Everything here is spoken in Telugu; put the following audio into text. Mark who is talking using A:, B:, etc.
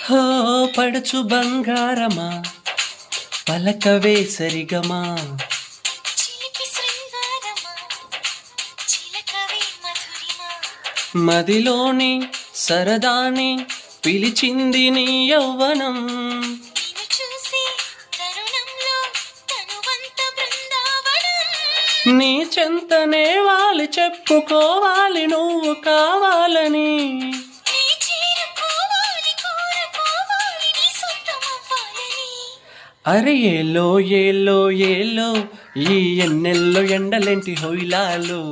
A: హో పడుచు బంగారమా పలకవే సరిగమా
B: చిలిపి శృంగారమా చిలకవే మధురిమా
A: మదిలోని సరదాని పిలిచింది నీ యౌవనం
B: నిన్ను చూసి తరుణంలో తనువంత బృందావనం
A: నీ చెంతనే వాలి చెప్పుకోవాలి నువ్వు కావాలని
B: నీ చేరుకోవాలి కోరుకోవాలి నీ సొంతమవ్వాలని
A: అరే ఏలో ఏలో ఏలో ఈ ఎన్నెల్లో ఎండలేంటి హొయిలాలు